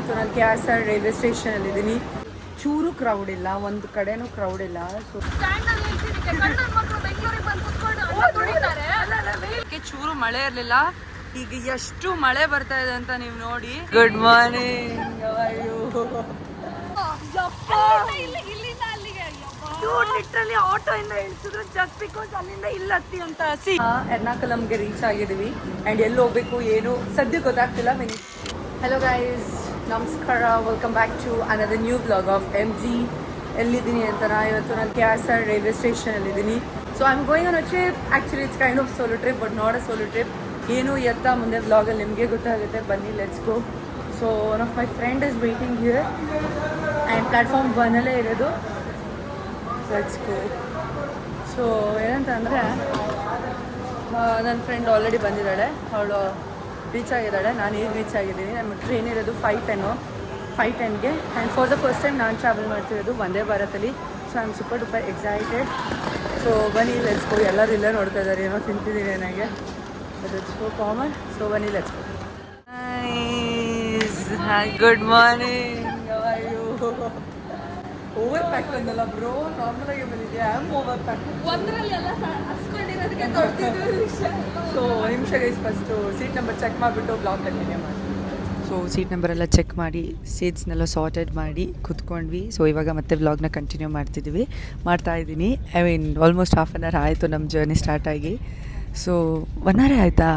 ಇವತ್ತು ನಾನು KRSR railway ಸ್ಟೇಷನಲ್ಲಿದ್ದೀನಿ. ಚೂರು ಕ್ರೌಡ್ ಇಲ್ಲ, ಒಂದು ಕಡೆನೂ ಕ್ರೌಡ್ ಇಲ್ಲ. ಸೊ ಚೂರು ಮಳೆ ಇರಲಿಲ್ಲ, ಈಗ ಎಷ್ಟು ಮಳೆ ಬರ್ತಾ ಇದೆ ಅಂತ ನೀವು ನೋಡಿ. Good morning. ಲಿಟ್ರಲಿ ಆಟೋ ಇಂದ ಇಳಿಸಿದ್ರು ಜಸ್ಟ್ ಬಿಕಾಸ್ ಅಲ್ಲಿಂದ ಇಲ್ಲ ಹತ್ತಿ ಅಂತ. ಎರ್ನಾಕುಲಂಗೆ ರೀಚ್ ಆಗಿದ್ದೀವಿ ಆ್ಯಂಡ್ ಎಲ್ಲಿ ಹೋಗ್ಬೇಕು ಏನು ಸದ್ಯ ಗೊತ್ತಾಗ್ತಿಲ್ಲ. ಹೆಲೋ ಗೈಸ್, ನಮಸ್ಕಾರ, welcome back to another new blog of MG. ಎಲ್ಲಿದ್ದೀನಿ ಅಂತ ಇವತ್ತು ನಾನು KRSR ರೈಲ್ವೆ ಸ್ಟೇಷನಲ್ಲಿದ್ದೀನಿ. So I am going on a trip. Actually it's kind of solo trip, but not a solo trip. ಏನು ಎತ್ತ ಮುಂದೆ ಬ್ಲಾಗಲ್ಲಿ ನಿಮಗೆ ಗೊತ್ತಾಗುತ್ತೆ, ಬನ್ನಿ let's go. So one of my friend is waiting here and platform 1ಅಲ್ಲೇ ಇರೋದು. Let's go. ಸೊ ಏನಂತ ಅಂದರೆ ನನ್ನ ಫ್ರೆಂಡ್ ಆಲ್ರೆಡಿ ಬಂದಿದ್ದಾಳೆ, ಅವಳು ರೀಚ್ ಆಗಿದ್ದಾಳೆ. ನಾನು ಈಗ ರೀಚ್ ಆಗಿದ್ದೀನಿ. ನಮ್ಮ ಟ್ರೈನ್ ಇರೋದು 5:10ಗೆ and for the first time ನಾನು ಟ್ರಾವೆಲ್ ಮಾಡ್ತಿರೋದು ವಂದೇ ಭಾರತಲ್ಲಿ. So I am super duper excited. So ಬನ್ನಿ ಲೆಟ್ಸ್ ಗೋ. ಎಲ್ಲರೂ ಇಲ್ಲೇ ನೋಡ್ತಾ ಇದ್ದಾರೆ, ಏನೋ ತಿಂತಿದ್ದೀನಿ ನನಗೆ, ಲೆಟ್ಸ್ ಗೋ ಕಾಮನ್. ಸೊ ಬನ್ನಿ let's go. Good morning. Over pack ಬಂದಲ್ಲ ಬ್ರೋ, ನಾರ್ಮಲಾಗಿ ಬಂದಿದ್ಯಾ? I am over pack. So ನಿಮಿಷ guys, first seat number check ಮಾಡಿಬಿಟ್ಟು ಬ್ಲಾಗ್ ಕಂಟಿನ್ಯೂ ಮಾಡಿ. ಸೊ ಸೀಟ್ ನಂಬರೆಲ್ಲ ಚೆಕ್ ಮಾಡಿ ಸೀಟ್ಸ್ನೆಲ್ಲ ಸಾರ್ಟೆಡ್ ಮಾಡಿ ಕೂತ್ಕೊಂಡ್ವಿ. ಸೊ ಇವಾಗ ಮತ್ತೆ ವ್ಲಾಗ್ನ ಕಂಟಿನ್ಯೂ ಮಾಡ್ತಾಯಿದ್ದೀನಿ. I mean almost half an hour ಆಯಿತು ನಮ್ಮ ಜರ್ನಿ ಸ್ಟಾರ್ಟ್ ಆಗಿ. ಸೊ 1 hour ಆಯಿತಾ?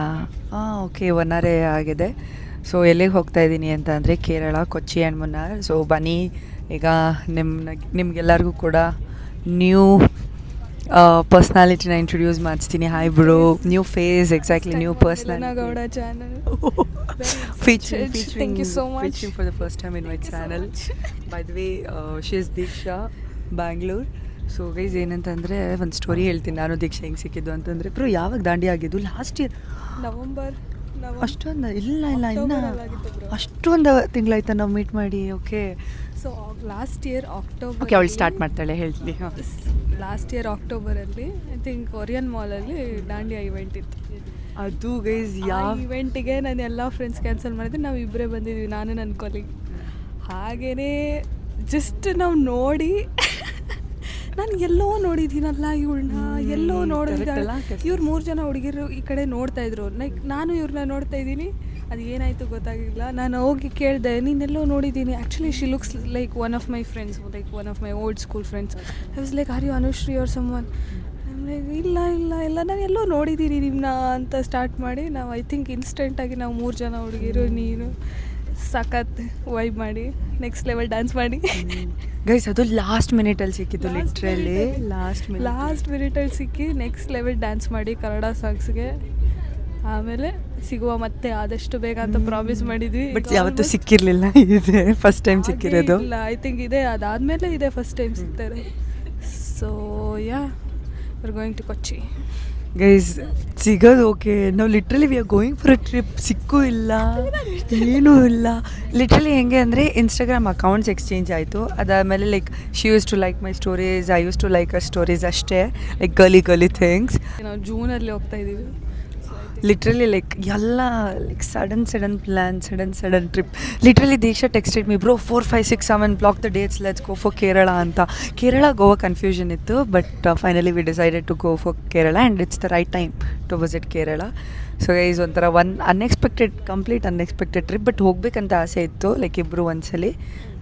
ಓಕೆ, 1 hour ಆಗಿದೆ. ಸೊ ಎಲ್ಲಿಗೆ ಹೋಗ್ತಾಯಿದ್ದೀನಿ ಅಂತ ಅಂದರೆ ಕೇರಳ, ಕೊಚ್ಚಿ ಆ್ಯಂಡ್ ಮುನ್ನಾರ್. ಸೊ ಬನ್ನಿ, ಈಗ ನಿಮ್ಗೆಲ್ಲರಿಗೂ ಕೂಡ ನ್ಯೂ ಪರ್ಸ್ನಾಲಿಟಿನ ಇಂಟ್ರೊಡ್ಯೂಸ್ ಮಾಡಿಸ್ತೀನಿ. Hi bro, new face, exactly new personality. Thank you so much. Featuring for the first time in my channel. By the way, she is Diksha, Bangalore. So guys ಏನಂತಂದರೆ ಒಂದು story ಹೇಳ್ತೀನಿ. ನಾನು ದೀಕ್ಷಾ ಹೆಂಗೆ ಸಿಕ್ಕಿದ್ದು ಅಂತಂದರೆ, bro ಯಾವಾಗ ದಾಂಡಿ ಆಗಿದ್ದು? Last year November. ಅಷ್ಟೊಂದು ಇಲ್ಲ ಇನ್ನು ಅಷ್ಟೊಂದು ತಿಂಗಳಾಯ್ತಾ ನಾವು ಮೀಟ್ ಮಾಡಿ. Okay, so last year October. Okay, ಅವಳು ಸ್ಟಾರ್ಟ್ ಮಾಡ್ತಾಳೆ, ಹೇಳ್ತೀನಿ. ಲಾಸ್ಟ್ ಇಯರ್ ಅಕ್ಟೋಬರಲ್ಲಿ ಐ ಥಿಂಕ್ ಕೊರಿಯನ್ ಮಾಲಲ್ಲಿ ದಾಂಡಿಯಾ ಇವೆಂಟ್ ಇತ್ತು. ಅದು ಗೈಸ್ ಯಾವ ಇವೆಂಟಿಗೆ ನಾನು ಎಲ್ಲ ಫ್ರೆಂಡ್ಸ್ ಕ್ಯಾನ್ಸಲ್ ಮಾಡಿದ್ರೆ ನಾವು ಇಬ್ಬರೇ ಬಂದಿದ್ವಿ, ನಾನು ನನ್ನ ಕೊಲೀಗ್. ಹಾಗೇ ಜಸ್ಟ್ ನಾವು ನೋಡಿ ನಾನು ಎಲ್ಲೋ ನೋಡಿದ್ದೀನಲ್ಲ ಇವಳನ್ನ, ಎಲ್ಲೋ ನೋಡಿದ್ದಾಳೆ. ಇವ್ರು 3 ಜನ ಹುಡುಗಿರು ಈ ಕಡೆ ನೋಡ್ತಾಯಿದ್ರು, ಲೈಕ್ ನಾನು ಇವ್ರನ್ನ ನೋಡ್ತಾ ಇದ್ದೀನಿ. ಅದು ಏನಾಯಿತು ಗೊತ್ತಾಗಿಲ್ಲ. ನಾನು ಹೋಗಿ ಕೇಳಿದೆ, ನೀನೆಲ್ಲೋ ನೋಡಿದ್ದೀನಿ. Actually she looks like one of my friends, like one of my old school friends. I was like, are you Anushree or someone? ಇಲ್ಲ ನಾನು ಎಲ್ಲೋ ನೋಡಿದ್ದೀನಿ ನಿಮ್ಮನ್ನ ಅಂತ ಸ್ಟಾರ್ಟ್ ಮಾಡಿ ನಾವು ಐ ಥಿಂಕ್ ಇನ್ಸ್ಟೆಂಟಾಗಿ ನಾವು 3 ಜನ ಹುಡುಗಿರು, ನೀನು ಸಖತ್ ವೈಬ್ ಮಾಡಿ ನೆಕ್ಸ್ಟ್ ಲೆವೆಲ್ ಡ್ಯಾನ್ಸ್ ಮಾಡಿ. ಗೈಸ್ ಅದು ಲಾಸ್ಟ್ ಮಿನಿಟಲ್ಲಿ ಸಿಕ್ಕಿದ್ದು, ಲಿಟ್ರಲಿ ಲಾಸ್ಟ್ ಮಿನಿಟಲ್ಲಿ ಸಿಕ್ಕಿ ನೆಕ್ಸ್ಟ್ ಲೆವೆಲ್ ಡ್ಯಾನ್ಸ್ ಮಾಡಿ ಕನ್ನಡ ಸಾಂಗ್ಸ್ಗೆ. ಆಮೇಲೆ ಸಿಗುವ ಮತ್ತೆ ಆದಷ್ಟು ಬೇಗ ಅಂತ ಪ್ರಾಮಿಸ್ ಮಾಡಿದ್ವಿ. ಬಟ್ ಯಾವತ್ತೂ ಸಿಕ್ಕಿರಲಿಲ್ಲ, ಇದೆ ಫಸ್ಟ್ ಟೈಮ್ ಸಿಕ್ಕಿರೋದು. ಇಲ್ಲ, ಐ ಥಿಂಕ್ ಇದೆ, ಅದಾದಮೇಲೆ ಇದೆ ಫಸ್ಟ್ ಟೈಮ್ ಸಿಗ್ತಾರೆ. So yeah, we're going to Kochi. Guys ಸಿಗೋದು ಓಕೆ, ನಾವು literally we are going for a trip. ಸಿಕ್ಕೂ ಇಲ್ಲ, ಏನೂ ಇಲ್ಲ. ಲಿಟ್ರಲಿ ಹೆಂಗೆ ಅಂದರೆ ಇನ್ಸ್ಟಾಗ್ರಾಮ್ ಅಕೌಂಟ್ಸ್ ಎಕ್ಸ್ಚೇಂಜ್ ಆಯಿತು. ಅದಾದಮೇಲೆ like she use to like my stories, I use to like our stories, ಅಷ್ಟೇ. ಲೈಕ್ ಗಲಿ ಥಿಂಗ್ಸ್. ನಾವು ಜೂನಲ್ಲಿ ಹೋಗ್ತಾ ಇದ್ದೀವಿ. ಲಿಟ್ರಲಿ ಲೈಕ್ ಎಲ್ಲ like sudden plan, sudden trip. Literally Deeksha texted me, bro 4, 5, 6, 7 block the dates, let's go for Kerala ಅಂತ. Kerala Goa confusion ಇತ್ತು, but finally we decided to go for Kerala and it's the right time to visit Kerala. So guys ಒಂಥರ complete unexpected trip. But ಹೋಗ್ಬೇಕಂತ ಆಸೆ ಇತ್ತು, like ಇಬ್ಬರು ಒಂದ್ಸಲಿ.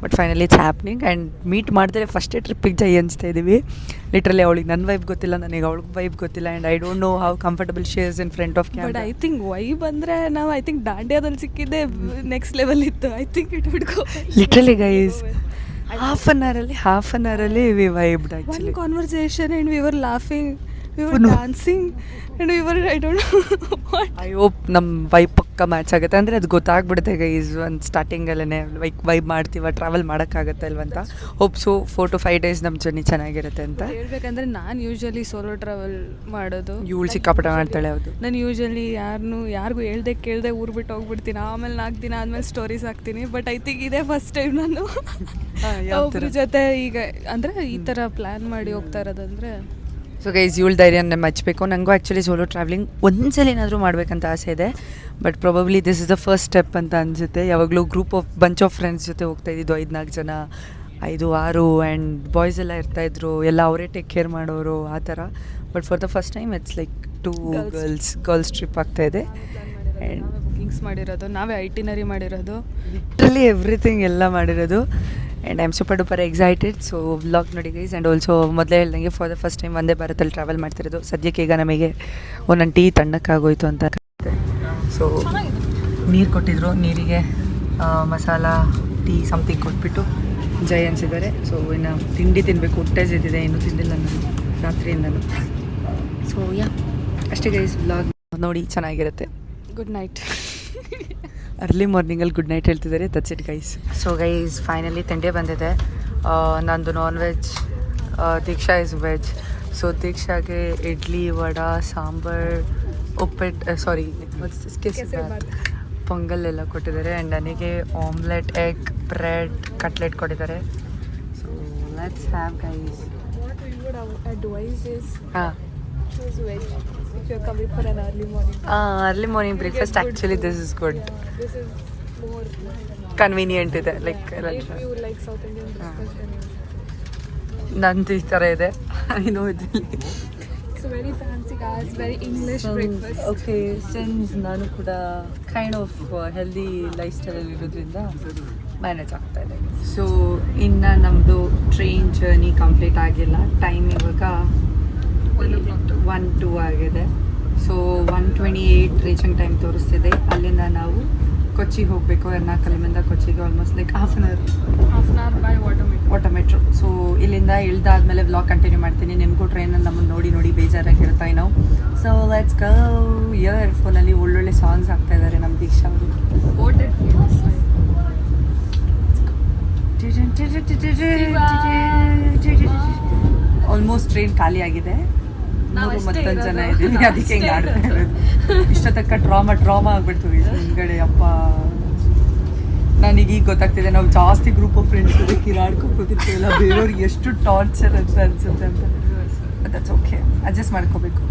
But finally it's happening and meet ಮಾಡಿದ್ರೆ ಫಸ್ಟೇ ಟ್ರಿಪ್ಪಿಗೆ ಜೈ ಅನಿಸ್ತಾ ಇದ್ದೀವಿ. ಲಿಟ್ರಲಿ ಅವಳಿಗೆ ನನ್ನ ವೈಬ್ ಗೊತ್ತಿಲ್ಲ, ನನಗೆ ಅವಳಿಗೆ ವೈಬ್ ಗೊತ್ತಿಲ್ಲ. And I don't know how comfortable she is in front of camera. But I think vibe ಅಂದರೆ ನಾವು ಐ ಥಿಂಕ್ ದಾಂಡ್ಯಾದಲ್ಲಿ ಸಿಕ್ಕಿದ್ದೆ ನೆಕ್ಸ್ಟ್ ಲೆವೆಲ್ ಇತ್ತು. I think it would go. Literally guys half an ಅವರಲ್ಲಿ we vibed actually. One conversation and we were laughing, we were dancing and we were I don't know what. I hope ನಮ್ಮ vibe ಪಕ್ಕ match ಆಗುತ್ತೆ. ಅಂದರೆ ಅದು ಗೊತ್ತಾಗ್ಬಿಡುತ್ತೆ guys ಒಂದು ಸ್ಟಾರ್ಟಿಂಗಲ್ಲೇ, like vibe ಮಾಡ್ತೀವ, travel ಮಾಡೋಕ್ಕಾಗತ್ತೆ ಅಲ್ವಂತ. ಹೋಪ್ ಸೊ 4 to 5 days ನಮ್ಮ ಜರ್ನಿ ಚೆನ್ನಾಗಿರುತ್ತೆ ಅಂತ ಹೇಳ್ಬೇಕಂದ್ರೆ. ನಾನು ಯೂಶ್ವಲಿ ಸೋಲೋ ಟ್ರಾವೆಲ್ ಮಾಡೋದು. ಇವಳು ಸಿಕ್ಕಾಪಟ ಮಾಡ್ತಾಳೆ. ಹೌದು, ನಾನು ಯೂಶ್ವಲಿ ಯಾರಿಗೂ ಕೇಳ್ದೆ ಊರು ಬಿಟ್ಟು ಹೋಗ್ಬಿಡ್ತೀನಿ. ಆಮೇಲೆ 4 ದಿನ ಆದಮೇಲೆ ಸ್ಟೋರೀಸ್ ಹಾಕ್ತೀನಿ. ಬಟ್ ಐ ಥಿಂಕ್ ಇದೇ ಫಸ್ಟ್ ಟೈಮ್ ನಾನು ಒಬ್ಬರ ಜೊತೆ ಈಗ ಅಂದರೆ ಈ ಥರ ಪ್ಲ್ಯಾನ್ ಮಾಡಿ ಹೋಗ್ತಾ ಇರೋದಂದರೆ ಸೊ ಗೈಸ್ ಇವಳು ಧೈರ್ಯನ ಮೆಚ್ಚಬೇಕು. ನನಗೂ ಆ್ಯಕ್ಚುಲಿ ಸೋಲೋ ಟ್ರಾವೆಲಿಂಗ್ ಒಂದ್ಸಲ ಏನಾದರೂ ಮಾಡಬೇಕಂತ ಆಸೆ ಇದೆ. But probably this is the first step ಅಂತ ಅನಿಸುತ್ತೆ. ಯಾವಾಗಲೂ ಬಂಚ್ ಆಫ್ ಫ್ರೆಂಡ್ಸ್ ಜೊತೆ ಹೋಗ್ತಾ ಇದ್ದಿದ್ದು 5-4 ಜನ 5-6 ಆ್ಯಂಡ್ ಬಾಯ್ಸ್ ಎಲ್ಲ ಇರ್ತಾಯಿದ್ರು, ಎಲ್ಲ ಅವರೇ ಟೇಕ್ ಕೇರ್ ಮಾಡೋರು ಆ ಥರ. But for the first time it's like 2 girls trip ಆಗ್ತಾಯಿದೆ. ಆ್ಯಂಡ್ ಬುಕಿಂಗ್ಸ್ ಮಾಡಿರೋದು ನಾವೇ, ಐಟಿನರಿ ಮಾಡಿರೋದು, ಲಿಟ್ರಲಿ ಎವ್ರಿಥಿಂಗ್ ಎಲ್ಲ ಮಾಡಿರೋದು. And I am super duper excited. So vlog ನೋಡಿ ಗೈಸ್. ಆ್ಯಂಡ್ ಆಲ್ಸೋ ಮೊದಲೇ ಹೇಳ್ದಂಗೆ ಫಾರ್ ದ ಫಸ್ಟ್ ಟೈಮ್ ಒಂದೇ ಭಾರತದಲ್ಲಿ ಟ್ರಾವೆಲ್ ಮಾಡ್ತಿರೋದು. ಸದ್ಯಕ್ಕೆ ಈಗ ನಮಗೆ ಒಂದೊಂದು ಟೀ ತಣ್ಣಕ್ಕಾಗೋಯ್ತು ಅಂತ. ಸೊ ನೀರು ಕೊಟ್ಟಿದ್ರು, ನೀರಿಗೆ ಮಸಾಲ ಟೀ ಸಮಥಿಂಗ್ ಕೊಟ್ಬಿಟ್ಟು ಜೈ ಅನಿಸಿದ್ದಾರೆ. ಸೊ ಇನ್ನು ತಿಂಡಿ ತಿನ್ನಬೇಕು, ಹೊಟ್ಟೆ ಜೊತಿದೆ, ಇನ್ನೂ ತಿಂದಿಲ್ಲ ನಾನು ರಾತ್ರಿಯಿಂದಲೂ. ಸೊ ಯಾ ಅಷ್ಟೇ ಗೈಸ್, ವ್ಲಾಗ್ ನೋಡಿ ಚೆನ್ನಾಗಿರುತ್ತೆ. Good night. ಅರ್ಲಿ ಮಾರ್ನಿಂಗಲ್ಲಿ ಗುಡ್ ನೈಟ್ ಹೇಳ್ತಿದ್ದಾರೆ. That's it guys. So guys finally ತಿಂಡಿ ಬಂದಿದೆ. ನಂದು non veg, Deeksha is veg. So ದೀಕ್ಷಾಗೆ ಇಡ್ಲಿ, ವಡಾ, ಸಾಂಬಾರ್, ಉಪ್ಪಿಟ್ಟು, ಸಾರಿ ಪೊಂಗಲ್ ಎಲ್ಲ ಕೊಟ್ಟಿದ್ದಾರೆ. ಆ್ಯಂಡ್ ನನಗೆ ಆಮ್ಲೆಟ್, ಎಗ್, ಬ್ರೆಡ್, ಕಟ್ಲೆಟ್ ಕೊಟ್ಟಿದ್ದಾರೆ. So let's have guys. What we would advise is ಹಾಂ, choose veg if you're coming for an early morning. Early morning breakfast actually this is good, Yeah, this is more convenient ಇದೆ. Like if you like South Indian breakfast then you ನಂದು ಈ ಥರ ಇದೆ. ಏನೋ ಇದ್ರಲ್ಲಿ it's very fancy guys, very English breakfast. Okay, since ನಾನು ಕೂಡ kind of healthy life ಸ್ಟೈಲಲ್ಲಿ ಇರೋದ್ರಿಂದ ಮ್ಯಾನೇಜ್ ಆಗ್ತಾ ಇದೆ. ಸೊ ಇನ್ನು ನಮ್ಮದು ಟ್ರೈನ್ ಜರ್ನಿ ಕಂಪ್ಲೀಟ್ ಆಗಿಲ್ಲ. ಟೈಮ್ ಇವಾಗ 1-2 ಆಗಿದೆ. ಸೊ 1:28 ರೀಚಿಂಗ್ ಟೈಮ್ ತೋರಿಸ್ತಿದೆ. ಅಲ್ಲಿಂದ ನಾವು ಕೊಚ್ಚಿಗೆ ಹೋಗಬೇಕು. ಎರ್ನಾಕುಲಮಿಂದ ಕೊಚ್ಚಿಗೆ almost like half an hour by water metro. So ಇಲ್ಲಿಂದ ಇಳ್ದಾದ್ಮೇಲೆ ವ್ಲಾಗ್ ಕಂಟಿನ್ಯೂ ಮಾಡ್ತೀನಿ. ನಿಮಗೂ ಟ್ರೈನಲ್ಲಿ ನಮ್ಮನ್ನು ನೋಡಿ ಬೇಜಾರಾಗಿರುತ್ತೆ ನಾವು. So let's go. ಇಯರ್ ಫೋನಲ್ಲಿ ಒಳ್ಳೊಳ್ಳೆ ಸಾಂಗ್ಸ್ ಆಗ್ತಾ ಇದ್ದಾರೆ ನಮ್ಮ ದೀಕ್ಷಾ ಅವರು. ಆಲ್ಮೋಸ್ಟ್ ಟ್ರೈನ್ ಖಾಲಿ ಆಗಿದೆ. 101 ಜನ ಇದ್ದೀವಿ, ಅದಕ್ಕೆ ಹಿಂಗೆ ಆಡ್ತಾ ಇರೋದು. ಇಷ್ಟೊತ್ತಕ್ಕ ಡ್ರಾಮಾ ಆಗ್ಬಿಡ್ತು ಹಿಂದ್ಗಡೆ. ಅಪ್ಪ ನನಗೀಗ ಗೊತ್ತಾಗ್ತಿದೆ, ನಾವು ಜಾಸ್ತಿ ಗ್ರೂಪ್ ಆಫ್ ಫ್ರೆಂಡ್ಸ್ ಜೊತೆ ಕಿರಾಡ್ಕೊತಿರ್ತೀವಲ್ಲ, ಬೇರೆಯವ್ರಿಗೆ ಎಷ್ಟು ಟಾರ್ಚರ್ ಅಂತ ಅನ್ಸುತ್ತೆ ಅಂತ. ದಟ್ಸ್ ಓಕೆ, ಅಡ್ಜಸ್ಟ್ ಮಾಡ್ಕೋಬೇಕು.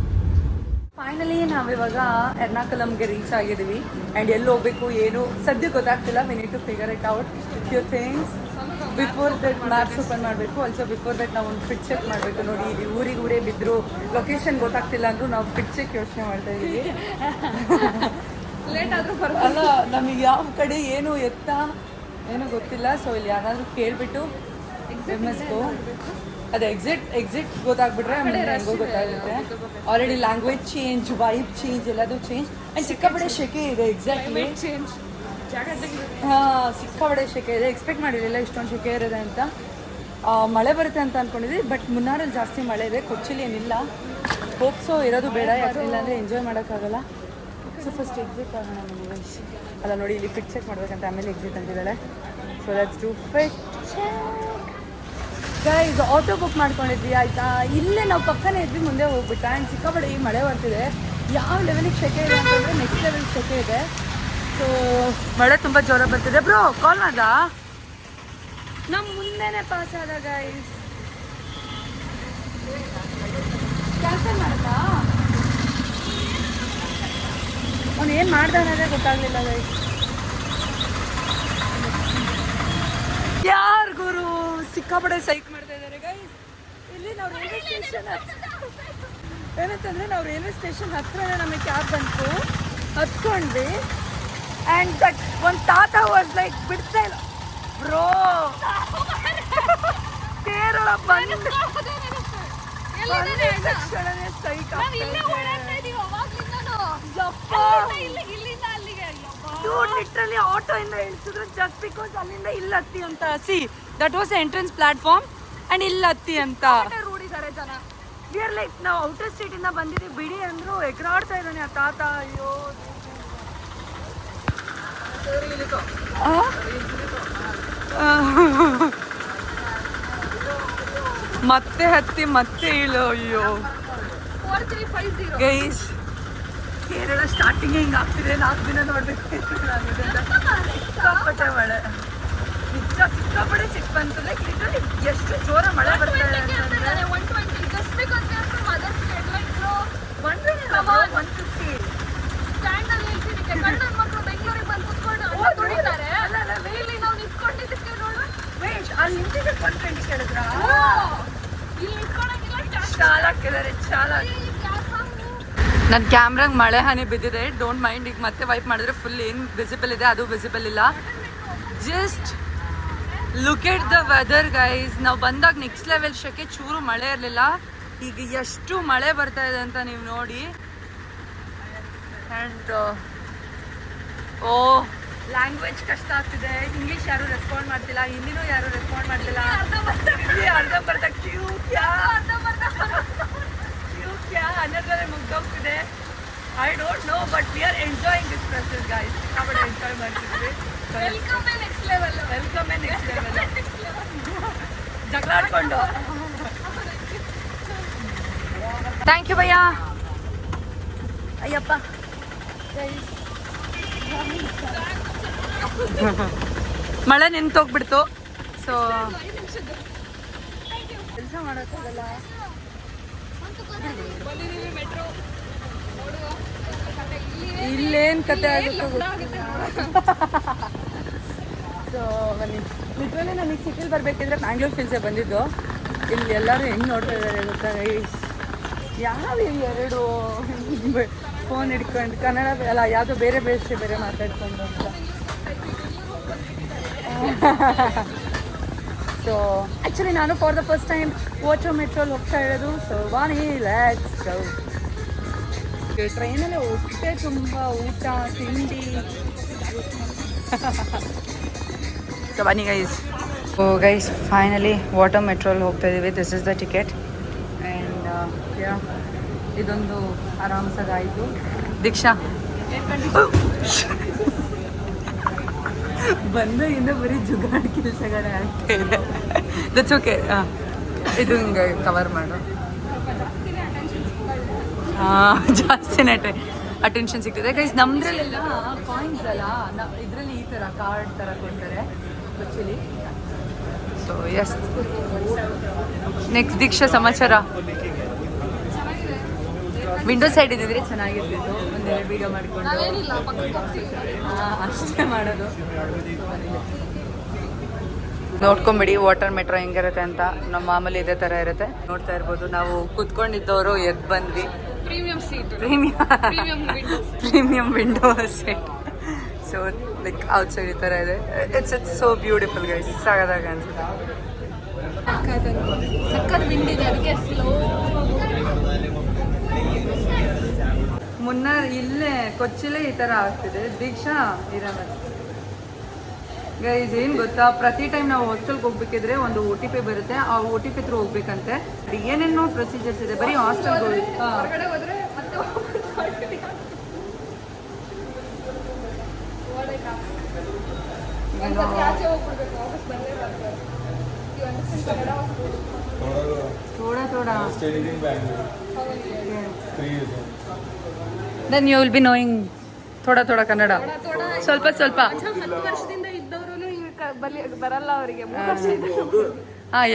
ಫೈನಲಿ ನಾವಿವಾಗ ಎರ್ನಾಕುಲಮ್ಗೆ ರೀಚ್ ಆಗಿದ್ದೀವಿ. ಆ್ಯಂಡ್ ಎಲ್ಲಿ ಹೋಗ್ಬೇಕು ಏನು ಸದ್ಯ ಗೊತ್ತಾಗ್ತಿಲ್ಲ. We need to figure it out few things. Before that maps open ಮಾಡಬೇಕು. ಆಲ್ಸೋ ಬಿಫೋರ್ ದಟ್ ನಾವು ಒಂದು ಫಿಟ್ ಚೆಕ್ ಮಾಡಬೇಕು. ನೋಡಿ, ಇಲ್ಲಿ ಊರೇ ಬಿದ್ದರು, ಲೊಕೇಶನ್ ಗೊತ್ತಾಗ್ತಿಲ್ಲ ಅಂದರೂ ನಾವು ಫಿಟ್ ಚೆಕ್ ಯೋಚನೆ ಮಾಡ್ತಾ ಇದ್ದೀವಿ. ಲೇಟ್ ಆದರೂ ಅಲ್ಲ, ನಮಗೆ ಯಾವ ಕಡೆ ಏನು ಎತ್ತ ಏನೂ ಗೊತ್ತಿಲ್ಲ. ಸೊ ಇಲ್ಲಿ ಯಾರಾದರೂ ಕೇಳಿಬಿಟ್ಟು ಎಕ್ಸಾಮ್ಸ್ಗೋ ಅದು ಎಕ್ಸಿಟ್ ಗೊತ್ತಾಗ್ಬಿಟ್ರೆ ಹೆಂಗೋ ಗೊತ್ತಾಗುತ್ತೆ. Already language change, vibe change, ಎಲ್ಲದೂ ಚೇಂಜ್. ಆ್ಯಂಡ್ ಸಿಕ್ಕಾಪಟ್ಟೆ ಶೆಕೆ ಇದೆ. ಎಕ್ಸಾಕ್ಟ್ಲಿ ಹಾಂ, ಸಿಕ್ಕಾಪಟ್ಟೆ ಶೆಕೆ ಇದೆ. ಎಕ್ಸ್ಪೆಕ್ಟ್ ಮಾಡಿರಲಿಲ್ಲ ಇಷ್ಟೊಂದು ಶೆಕೆ ಇರೋದೆ ಅಂತ. ಮಳೆ ಬರುತ್ತೆ ಅಂತ ಅಂದ್ಕೊಂಡಿದ್ವಿ, ಬಟ್ ಮುನ್ನಾರಲ್ಲಿ ಜಾಸ್ತಿ ಮಳೆ ಇದೆ. ಕೊಚ್ಚಿಲಿ ಏನಿಲ್ಲ. ಹೋಪ್ಸೋ ಇರೋದು ಬೇಡ, ಯಾಕಂದ್ರೆ ಅಂದರೆ ಎಂಜಾಯ್ ಮಾಡೋಕ್ಕಾಗಲ್ಲ. ಸೊ ಫಸ್ಟ್ ಎಕ್ಸಿಟ್ ಆಗೋಣ ನಮಗೆ. ಅಲ್ಲ ನೋಡಿ, ಇಲ್ಲಿ ಫಿಟ್ ಚೆಕ್ ಮಾಡ್ಬೇಕಂತ, ಆಮೇಲೆ ಎಕ್ಸಿಟ್ ಅಂತಿದ್ದಾಳೆ. So let's do fit check guys. Auto book ಮಾಡ್ಕೊಂಡಿದ್ವಿ ಆಯಿತಾ. ಇಲ್ಲೇ ನಾವು ಪಕ್ಕನೇ ಇದ್ವಿ, ಮುಂದೆ ಹೋಗ್ಬಿಟ್ಟ. ಆ್ಯಂಡ್ ಸಿಕ್ಕಾಪಟ್ಟೆ ಈ ಮಳೆ ಬರ್ತಿದೆ. ಯಾವ ಲೆವೆಲಿಗೆ ಶೆಕೆ ಇದೆ ಅಂತಂದರೆ ನೆಕ್ಸ್ಟ್ ಲೆವೆಲ್ ಶೆಕೆ ಇದೆ. ಸೊ ಮಳೆ ತುಂಬ ಜೋರ ಬರ್ತಿದೆ. ಬ್ರೋ ಕಾಲ್ ಮಾಡ್ದ, ನಮ್ಮ ಮುಂದೆನೇ ಪಾಸ್ ಆದ ಗೈಸ್. ಕ್ಯಾನ್ಸಲ್ ಮಾಡ್ತಾ ಅವ್ನು ಏನು ಮಾಡ್ದ ಅನ್ನೋದೇ ಗೊತ್ತಾಗಲಿಲ್ಲ ಗೈಸ್. ಯಾರು ಗುರು ಸಿಕ್ಕಾಪಟ್ಟೆ ಸೈಕ್ ಮಾಡ್ತಾ ಇದ್ದಾರೆ ಗೈಸ್. ಇಲ್ಲಿ ನಾವು ರೈಲ್ವೆ ಸ್ಟೇಷನ್ ಏನಂತಂದರೆ, ನಾವು ರೈಲ್ವೆ ಸ್ಟೇಷನ್ ಹತ್ರನೇ ನಮಗೆ ಕ್ಯಾಬ್ ಬಂತು, ಹತ್ಕೊಂಡ್ವಿ. ಆ್ಯಂಡ್ ದಟ್ ಒಂದು ತಾತ ವಾಸ್ ಲೈಕ್ ಬಿಡ್ತಾ ಇಲ್ಲ ಬ್ರೋ. ಕೇರಳ ಬಂದು ಸೈಕ್ ಲಿಟ್ರಲಿ ಆಟೋಯಿಂದ ಇಳಿಸಿದ್ರು ಜಸ್ಟ್ ಬಿಕಾಸ್ ಅಲ್ಲಿಂದ ಇಲ್ಲಿ ಹತ್ತಿ ಅಂತ. See that was entrance platform and ಇಲ್ಲಿ ಹತ್ತಿ ಅಂತ ರೂಢಿದ್ದಾರೆ ಜನ. ವಿ ಆರ್ ಲೈಕ್ ನಾವು ಔಟರ್ ಸ್ಟೇಟಿಂದ ಬಂದಿದ್ದೀವಿ ಬಿಡಿ ಅಂದರು ಎಗರಾಡ್ತಾ ಇದ್ದಾನೆ ಆ ತಾತ. ಅಯ್ಯೋ ಮತ್ತೆ ಹತ್ತಿ ಮತ್ತೆ ಇಳು. ಅಯ್ಯೋ ಗೈಸ್, ಕೇರಳ ಸ್ಟಾರ್ಟಿಂಗ್ ಹಿಂಗೆ ಆಗ್ತಿದೆ. 4 ದಿನ ನೋಡ್ಬೇಕು ಸಿಕ್ಕಾಪಟ್ಟೆ ಮಳೆ. ನಿಜ ಸಿಕ್ಕಾಪಟ್ಟೆ ಸಿಟ್ಟು ಬಂತು. ಲೈಕ್ ಲಿಟ್ರಲಿ ಎಷ್ಟು ಜೋರ ಮಳೆ ಬರ್ತಾ ಇದೆ ಅಂತಂದರೆ 150 ಸ್ಟ್ಯಾಂಡಲ್ಲಿ ಹೇಳ್ತೀನಿ ಕನ್ನಡ ಮಕ್ಕಳು ಬೆಂಗಳೂರಿಗೆ ಬಂದು ಕುತ್ಕೊಂಡು ಅಣ್ಣ ದುಡಿತಾರೆ ಇಲ್ಲಿ ನಾವು ನಿಂತ್ಕೊಂಡಿದ್ದಕ್ಕೆ ನೋಡು ಅಲ್ಲಿ ನಿಂತಿದ್ದೆ 120 ಕೇಳಿದ್ರಾ ಇಲ್ಲಿ ನಿಂತ್ಕೊಳಂಗಿಲ್ಲ ಚಾಲಾಕಿದ್ದಾರೆ ಚಾಲಾಕ್. ನನ್ನ ಕ್ಯಾಮ್ರಾಗ ಮಳೆ ಹನಿ ಬಿದ್ದಿದೆ, ಡೋಂಟ್ ಮೈಂಡ್. ಈಗ ಮತ್ತೆ ವೈಪ್ ಮಾಡಿದ್ರೆ ಫುಲ್ ಏನು ವಿಸಿಬಲ್ ಇದೆ ಅದು ವಿಸಿಬಲ್ ಇಲ್ಲ. Just look at the weather guys. ನಾವು ಬಂದಾಗ ನೆಕ್ಸ್ಟ್ ಲೆವೆಲ್ ಶೆಕೆ, ಚೂರು ಮಳೆ ಇರಲಿಲ್ಲ. ಈಗ ಎಷ್ಟು ಮಳೆ ಬರ್ತಾ ಇದೆ ಅಂತ ನೀವು ನೋಡಿ. ಆ್ಯಂಡ್ ಓ ಲ್ಯಾಂಗ್ವೇಜ್ ಕಷ್ಟ ಆಗ್ತಿದೆ. ಇಂಗ್ಲೀಷ್ ಯಾರು ರೆಸ್ಪಾಂಡ್ ಮಾಡ್ತಿಲ್ಲ, ಹಿಂದಿನೂ ಯಾರು ರೆಸ್ಪಾಂಡ್ ಮಾಡ್ತಿಲ್ಲ. ಅರ್ಧ ಬರ್ದ ಕ್ಯೂ ಕ್ಯಾ ಅನ್ನೋದ್ರಲ್ಲಿ ಮುಗ್ದೋಗ್ತಿದೆ. I don't know but we are enjoying this process guys. కాబట్టి ಎಂಜಾಯ್ ಮಾಡ್ತಿದ್ವಿ. Welcome next level welcome next level. ಜಗಳ ಆಡ್ಕೊಂಡು ಥ್ಯಾಂಕ್ ಯು ಭಯ್ಯ. ಅಯ್ಯಪ್ಪ ಮಳೆ ನಿಂತೋಗ್ಬಿಡ್ತು. ಸೊ ಕೆಲಸ ಮಾಡೋಕ್ಕಾಗಲ್ಲ. ಮೆಟ್ರೋ ಇಲ್ಲೇನು ಕತೆ ಆಗುತ್ತೋ ಗೊತ್ತಿಲ್ಲ. ಸೊ ಬನ್ನಿ. ಲಿಟ್ರಲಿ ನನಗೆ ಸಿಟಿಲಿ ಬರಬೇಕಿದ್ರೆ ಬ್ಯಾಂಗ್ಳೂರ್ ಫಿಲ್ಸೇ ಬಂದಿದ್ದು. ಇಲ್ಲಿ ಎಲ್ಲರೂ ಹೆಂಗೆ ನೋಡ್ತಾ ಇದ್ದಾರೆ ಗೊತ್ತಾ ಗೈಸ್? ಯಾವ ಎರಡು ಫೋನ್ ಹಿಡ್ಕೊಂಡು ಕನ್ನಡ ಅಲ್ಲ ಯಾವುದೋ ಬೇರೆ ಬೇರೆ ಬೇರೆ ಮಾತಾಡ್ಕೊಂಡು ಅಂತ. ಸೊ ಆ್ಯಕ್ಚುಲಿ ನಾನು for the first time water ಮೆಟ್ರೋಲ್ ಹೋಗ್ತಾ ಇರೋದು. So Vani let's go. ಟ್ರೈನಲ್ಲಿ ಹೊಟ್ಟೆ ತುಂಬ ಊಟ ತಿಂಡಿ. ಸೊ ಬನ್ನಿ guys. So guys finally water ಮೆಟ್ರೋಲ್ ಹೋಗ್ತಾ ಇದ್ದೀವಿ. This is the ticket and yeah ಇದೊಂದು ಆರಾಮ್ಸಾಗಾಯಿತು. ದೀಕ್ಷಾ ಬಂದಾಗಿಂದ ಬರೀ ಜುಗಾಡ್ ಕೆಲಸಗಳೇ ಆಗ್ತಾ ಇದೆ. That's okay. ಇದು ಹಿಂಗೆ ಕವರ್ ಮಾಡು. ಜಾಸ್ತಿನೇ ಅಟೆನ್ಷನ್ ಸಿಗ್ತಿದೆ ಗೈಸ್. ನಮ್ದ್ರಲ್ಲೆಲ್ಲ ಕಾಯಿನ್ಸ್ ಅಲ್ಲ, ಇದರಲ್ಲಿ ಈ ಥರ ಕಾರ್ಡ್ ಥರ ಕೊಡ್ತಾರೆ ಆ್ಯಕ್ಚುಲಿ. ಸೊ ಎಸ್, ನೆಕ್ಸ್ಟ್ ದೀಕ್ಷಾ ಸಮಾಚಾರ. ವಿಂಡೋ ಸೈಡ್ ಇದ್ದಿದ್ರೆ ಚೆನ್ನಾಗಿರ್ತಿತ್ತು, ಒಂದೆರಡು ವೀಡಿಯೋ ಮಾಡ್ಕೊಂಡು. ಅಷ್ಟೇ ಮಾಡೋದು. ನೋಡ್ಕೊಂಬಿಡಿ ವಾಟರ್ ಮೆಟ್ರೋ ಹೆಂಗಿರುತ್ತೆ ಅಂತ. ನಮ್ಮ ಮಾಮೂಲಿ ಇದೇ ಥರ ಇರುತ್ತೆ. ನೋಡ್ತಾ ಇರ್ಬೋದು. ನಾವು ಕೂತ್ಕೊಂಡಿದ್ದವರು ಎದ್ದು ಬಂದ್ವಿ. Premium seat, premium window seat. So like outside ಈ ಥರ ಇದೆ. It's so beautiful guys. ಸಾಗದಾಗ ಅನ್ಸುತ್ತೆ. ಸಕ್ಕತ್ ವಿಂಡಿದೆ, ಅದಕ್ಕೆ ಸ್ಲೋ. ಮುನ್ನಾರ್ ಇಲ್ಲೇ ಕೊಚ್ಚಿಲೇ ಈ ಥರ ಆಗ್ತಿದೆ. ದೀಕ್ಷಾ ಇರಲ್ಲ ಗೈಸ್. ಏನು ಗೊತ್ತಾ, ಪ್ರತಿ ಟೈಮ್ ನಾವು ಹಾಸ್ಟೆಲ್ಗೆ ಹೋಗ್ಬೇಕಿದ್ರೆ ಒಂದು OTP ಬರುತ್ತೆ. ಆ OTP ಥ್ರೂ ಹೋಗ್ಬೇಕಂತೆ. ಏನೇನೋ ಪ್ರೊಸೀಜರ್ಸ್ ಇದೆ ಬರೀ ಹಾಸ್ಟೆಲ್ಗೆ ಹೋಗಿ. ಹೊರಗಡೆ ಹೋದ್ರೆ ಮತ್ತೆ ಆಚೆ ಹೋಗ್ಬಿಡ್ಬೇಕು, ವಾಪಸ್ ಬಂದೇ ಬರ್ತಾರೆ. ಥೋಡಾ ಥೋಡಾ. Studied in Bangalore. 3 years old. Then you will be knowing ಥೋಡಾ ಥೋಡಾ ಕನ್ನಡ. ಸ್ವಲ್ಪ ಸ್ವಲ್ಪ. 10 ವರ್ಷದಿಂದ ಇದ್ದವರು ಬರಲ್ಲ ಅವರಿಗೆ. 3 ವರ್ಷ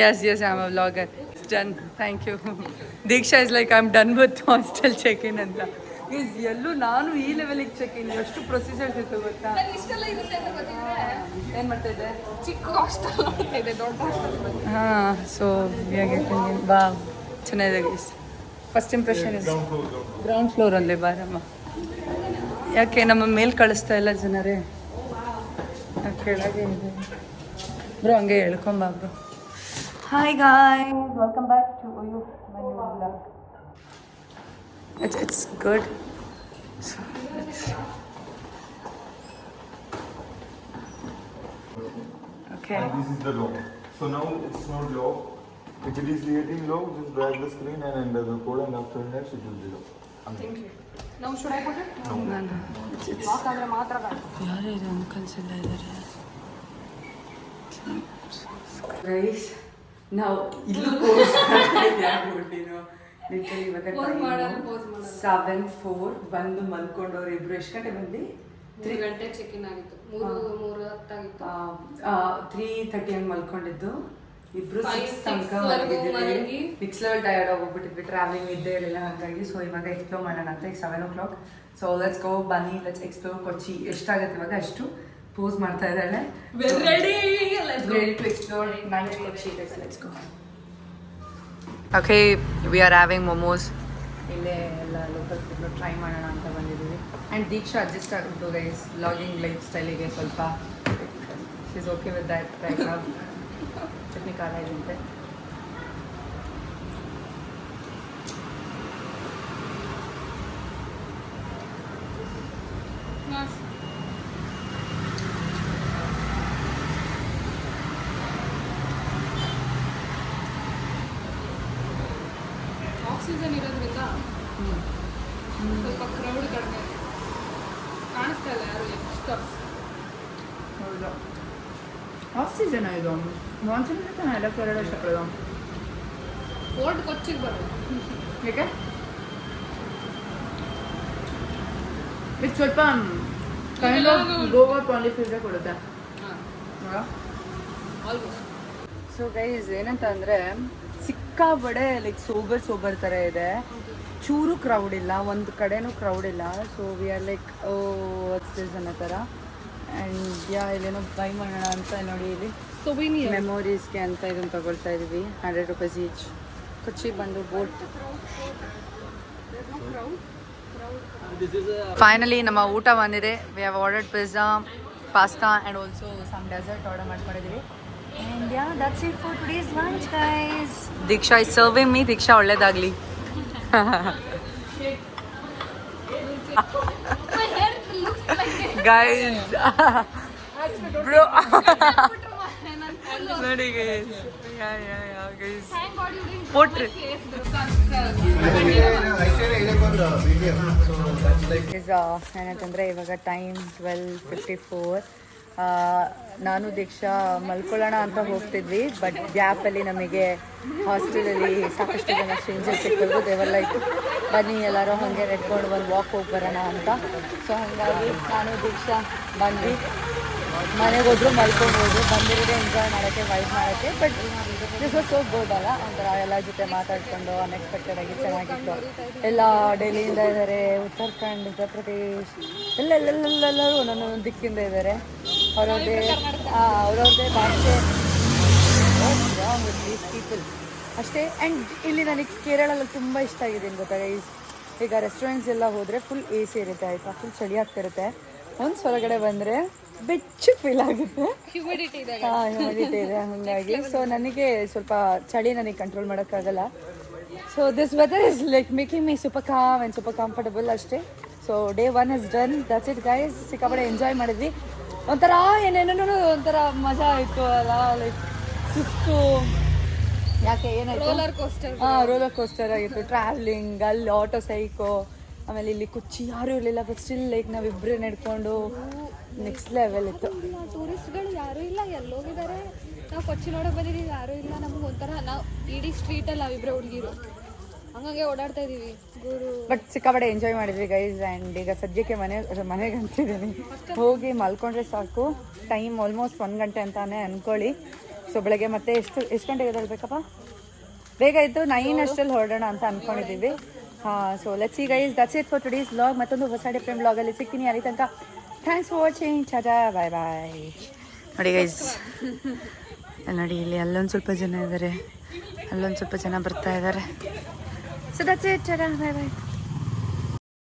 Yes, I'm a vlogger. It's done. Thank you. Diksha is like, I'm done with hostel check-in ಅಂತ. Guys, ಎಲ್ಲೂ ನಾನು ಈ ಲೆವೆಲಿಗೆ ಚೆಕ್-ಇನ್ ಎಷ್ಟು ಪ್ರೊಸೀಜರ್ಸ್ ಇತ್ತು ಗೊತ್ತಾ? ಇಷ್ಟೆಲ್ಲ ಇರುತ್ತೆ ಅಂತ ಗೊತ್ತಿದ್ರೆ ಏನು ಮಾಡ್ತಾ ಇದ್ದೆ? ಚಿಕ್ಕ ಹಾಸ್ಟೆಲ್ ನೋಡ್ತಾ ಇದೆ, ದೊಡ್ಡ ಹಾಸ್ಟೆಲ್. ಹಾಂ, so we are getting in. ಬಾ, ಚೆನ್ನಾಗಿದೆ guys. First impression is ground ಫ್ಲೋರಲ್ಲಿ. ಬಾರಮ್ಮ. ಯಾಕೆ ನಮ್ಮ ಮೇಲೆ ಕಳಿಸ್ತಾ ಇಲ್ಲ ಜನರೇ? ಕೆಳಗೆ ಇದೆ ಬ್ರೋ, ಹಂಗೆ ಹೇಳ್ಕೊಂಬಾ bro. Hi guys, welcome back to my new vlog. It's good. So, okay. And this is the lock. So now it's not lock. If it is getting lock, just drag the screen and enter the code, and after next it will be lock. ನಾವು should I put it? Lock ಆದರೆ ಮಾತ್ರ ಯಾರು ಇದು uncles ಎಲ್ಲ ಇದ್ದಾರೆ guys. ನಾವು ಇಲ್ಲೂ literally 7:04 ಬಂದು ಮಲ್ಕೊಂಡವ್ರು ಇಬ್ರು. ಎಷ್ಟು ಗಂಟೆ ಬಂದು? 3 ಗಂಟೆ ಚೆಕ್ ಇನ್ ಆಗಿತ್ತು. 3:10 ಆಗಿತ್ತು. 3:30 ಹಂಗೆ ಮಲ್ಕೊಂಡಿದ್ದು. ಇಬ್ರು 6 ತನಕ ವರೆಗೂ ಮಲಗಿದ್ದೀವಿ. ಮಲಗಿ ನೆಕ್ಸ್ಟ್ ಲೆವೆಲ್ ಟಯರ್ಡ್ ಆಗೋಗ್ಬಿಟ್ಟಿದ್ವಿ, ಟ್ರಾವೆಲಿಂಗ್ ಇದ್ದೇ ಇರಲಿಲ್ಲ. ಹಾಗಾಗಿ ಸೊ ಇವಾಗ ಎಕ್ಸ್ಪ್ಲೋರ್ ಮಾಡೋಣ ಅಂತ. ಈಗ 7 o'clock. ಸೊ ಲೆಟ್ಸ್ ಗೋ, ಬನ್ನಿ ಲೆಟ್ಸ್ ಎಕ್ಸ್ಪ್ಲೋರ್ ಕೊಚ್ಚಿ. ಎಷ್ಟಾಗುತ್ತೆ ಇವಾಗ ಅಷ್ಟು ಪೋಸ್ ಮಾಡ್ತಾ ಇದ್ದಾಳೆ. Ready to explore night Kochi. Let's go. Okay, we are having momos. ಇಲ್ಲೇ ಎಲ್ಲ ಲೋಕಲ್ ಫುಡ್ನು ಟ್ರೈ ಮಾಡೋಣ ಅಂತ ಬಂದಿದ್ದೀವಿ. ಆ್ಯಂಡ್ ದೀಕ್ಷಾ ಅಡ್ಜಸ್ಟ್ ಆಗಿಬಿಟ್ಟು ಗೈಸ್ ಲಾಗಿಂಗ್ ಲೈಫ್ ಸ್ಟೈಲಿಗೆ ಸ್ವಲ್ಪ. Is okay with that right now. Chutney ಖಾರ ಇದಂತೆ. ಆಕ್ಸಿಜನ್ ಇರೋದ್ರಿಂದ ಸ್ವಲ್ಪ ಕ್ರೌಡ್ ಕಡಿಮೆ ಕಾಣಿಸ್ತಾ ಇಲ್ಲ ಯಾರು ಯಂಗ್ಸ್ಟರ್ಸ್. ಹೌದು, ಆಫ್ ಸೀಸನ್ ಇದು. ಮಾನ್ಸೂನ್ ಎಲ್ಲ ಕೆರಳ ಇಷ್ಟಪಡೋದು. ಫೋರ್ಟ್ ಕೊಚ್ಚಿಗೆ ಬರೋದು ಏಕೆ? ಇದು ಸ್ವಲ್ಪ ಕೈಂಡ್ ಆಫ್ ಗೋವಾ ಪಾಲಿಫೀಸೇ ಕೊಡುತ್ತೆ. ಆಲ್ಮೋಸ್ಟ್. ಸೊ ಗೈಸ್ ಏನಂತ ಅಂದರೆ ಸಿಕ್ಕಾಬಡೆ ಲೈಕ್ ಸೋಬರ್ ಥರ ಇದೆ. ಚೂರು ಕ್ರೌಡ್ ಇಲ್ಲ, ಒಂದು ಕಡೆನೂ ಕ್ರೌಡ್ ಇಲ್ಲ. So we are like what's this ಅನ್ನೋ ಥರ. ಆ್ಯಂಡ್ ಇಲ್ಲೇನೋ ಬೈ ಮಾಡೋಣ ಅಂತ ನೋಡಿ. ಇಲ್ಲಿ ಸೊವಿನಿಯರ್ ಮೆಮೊರೀಸ್ಗೆ ಅಂತ ಇದನ್ನು ತಗೊಳ್ತಾ ಇದ್ದೀವಿ. 100 rupees ಈಚ್. ಕೊಚ್ಚಿ ಬಂದು ಬೋಟ್. ಫೈನಲಿ ನಮ್ಮ ಊಟ ಬಂದಿದೆ. We have ordered pizza, pasta and also some dessert order ಮಾಡ್ಕೊಂಡಿದ್ದೀವಿ. And yeah, that's it for today's lunch, guys. Diksha is serving me. Diksha, ಒಳ್ಳೇದಾಗ್ಲಿ. Guys, bro. ನೋಡಿ guys. Yeah, guys. Potri. ಏನಂತಂದರೆ ಇವಾಗ time 12:54. ನಾನು ದೀಕ್ಷಾ ಮಲ್ಕೊಳ್ಳೋಣ ಅಂತ ಹೋಗ್ತಿದ್ವಿ. ಬಟ್ ಗ್ಯಾಪಲ್ಲಿ ನಮಗೆ ಹಾಸ್ಟೆಲಲ್ಲಿ ಸಾಕಷ್ಟು ಜನ ಸ್ಟ್ರೇಂಜರ್ಸ್ ಸಿಕ್ಕಿದ್ರು. ದೇವರ್ ಲೈಕ್ ಬನ್ನಿ ಎಲ್ಲರೂ ಹಾಗೆ ನೆಡ್ಕೊಂಡು ಒಂದು ವಾಕ್ ಹೋಗಿ ಬರೋಣ ಅಂತ. ಸೊ ಹಾಗಾಗಿ ನಾನು ದೀಕ್ಷಾ ಬಂದ್ವಿ. ಮನೆಗೆ ಹೋದ್ರು ಮಲ್ಕೊಬೋದು. ಬಂದಿರೋದೇ ಎಂಜಾಯ್ ಮಾಡೋಕ್ಕೆ, ವೈಬ್ ಮಾಡೋಕ್ಕೆ. But this was so good ಅಲ್ಲ, ಒಂಥರ ಎಲ್ಲ ಜೊತೆ ಮಾತಾಡ್ಕೊಂಡು ಅನ್ಎಕ್ಸ್ಪೆಕ್ಟೆಡ್ ಆಗಿ ಚೆನ್ನಾಗಿತ್ತು. ಎಲ್ಲ ಡೆಲ್ಲಿಯಿಂದ ಇದ್ದಾರೆ, ಉತ್ತರಾಖಂಡ್, ಮಧ್ಯ ಪ್ರದೇಶ್ ಎಲ್ಲೆಲ್ಲರೂ ಒಂದೊಂದು ದಿಕ್ಕಿಂದ ಇದ್ದಾರೆ. ಅವ್ರವ್ರದ್ದೇ ಭಾಷೆ ಪೀಪಲ್ ಅಷ್ಟೇ. ಆ್ಯಂಡ್ ಇಲ್ಲಿ ನನಗೆ ಕೇರಳಲ್ಲಿ ತುಂಬ ಇಷ್ಟ ಆಗಿದೆ ಏನು ಗೊತ್ತಾ ಗೈಸ್. ಈಗ ರೆಸ್ಟೋರೆಂಟ್ಸ್ ಎಲ್ಲ ಹೋದರೆ ಫುಲ್ AC ಇರುತ್ತೆ ಆಯಿತಾ, ಫುಲ್ ಚಳಿ ಆಗ್ತಿರುತ್ತೆ. ಒಂದು ಹೊರಗಡೆ ಬಂದರೆ ಬೆಚ್ಚು ಫೀಲ್ ಆಗುತ್ತೆ. ಹ್ಯೂಮಿಡಿಟಿ ಇದೆ. ಹ್ಯೂಮಿಡಿಟಿ ಇದೆ ಹಾಗಾಗಿ. ಸೊ ನನಗೆ ಸ್ವಲ್ಪ ಚಳಿ ನನಗೆ ಕಂಟ್ರೋಲ್ ಮಾಡೋಕ್ಕಾಗಲ್ಲ. So this weather is like making me super calm and super comfortable ಅಷ್ಟೇ. So day 1 is done. That's it guys. ಸಿಕ್ಕಾಪಟ್ಟೆ ಎಂಜಾಯ್ ಮಾಡಿದ್ವಿ. ಒಂಥರ ಏನೇನೋ ಒಂಥರ ಮಜಾ ಆಯಿತು ಅಲ್ಲ. ಲೈಕ್ ಸುಸ್ತು ಯಾಕೆ ಏನಾಯಿತು, ರೋಲರ್ ಕೋಸ್ಟರ್ ಆಗಿತ್ತು. ಟ್ರಾವೆಲಿಂಗ್, ಅಲ್ಲಿ ಆಟೋ ಸೈಕೋ, ಆಮೇಲೆ ಇಲ್ಲಿ ಕೊಚ್ಚಿ ಯಾರೂ ಇರಲಿಲ್ಲ. ಬಟ್ ಸ್ಟಿಲ್ ಲೈಕ್ ನಾವಿಬ್ಬರೇ ನಡ್ಕೊಂಡು ನೆಕ್ಸ್ಟ್ ಲೆವೆಲ್ ಇತ್ತು. ಟೂರಿಸ್ಟ್ಗಳು ಯಾರೂ ಇಲ್ಲ, ಎಲ್ಲೋಗಿದ್ದಾರೆ. ನಾವು ಕೊಚ್ಚಿ ನೋಡೋಕೆ ಬಂದಿದ್ದೀವಿ, ಯಾರೂ ಇಲ್ಲ. ನಮ್ಗೆ ಒಂಥರ ನಾವು ಇಡೀ ಸ್ಟ್ರೀಟಲ್ಲಿ ನಾವಿಬ್ಬರೇ ಹುಡುಗಿರು ಹಂಗಾಗಿ ಓಡಾಡ್ತಾ ಇದ್ದೀವಿ ಗುರು. ಬಟ್ ಸಿಕ್ಕಾಪಟ್ಟೆ ಎಂಜಾಯ್ ಮಾಡಿದ್ವಿ ಗೈಸ್. ಆ್ಯಂಡ್ ಈಗ ಸದ್ಯಕ್ಕೆ ಮನೆಗೆ ಅಂತಿದ್ದೀನಿ. ಹೋಗಿ ಮಲ್ಕೊಂಡ್ರೆ ಸಾಕು. ಟೈಮ್ ಆಲ್ಮೋಸ್ಟ್ 1 ಗಂಟೆ ಅಂತಾನೆ ಅಂದ್ಕೊಳ್ಳಿ. ಸೊ ಬೆಳಗ್ಗೆ ಮತ್ತೆ ಎಷ್ಟು ಗಂಟೆಗೆ ಎದ್ದೇಳಬೇಕಪ್ಪ? ಬೇಗ ಇದ್ದು 9 ಅಷ್ಟರಲ್ಲಿ ಹೊರಡೋಣ ಅಂತ ಅಂದ್ಕೊಂಡಿದ್ದೀವಿ. So let's see guys, that's it for today's vlog. ಮತ್ತೊಂದು ಹೊಸ ಡಿಫ್ರೆಂಟ್ ವ್ಲಾಗಲ್ಲಿ ಸಿಗ್ತೀನಿ. ಅಲ್ಲಿ ತನಕ thanks for watching. Tata, bye ಬಾಯ್. ನೋಡಿ ಗೈಸ್, ನೋಡಿ ಇಲ್ಲಿ ಅಲ್ಲೊಂದು ಸ್ವಲ್ಪ ಜನ ಇದ್ದಾರೆ, ಅಲ್ಲೊಂದು ಸ್ವಲ್ಪ ಜನ ಬರ್ತಾ ಇದ್ದಾರೆ. So that's it. ಟಾಟಾ, ಬಾಯ್ ಬಾಯ್.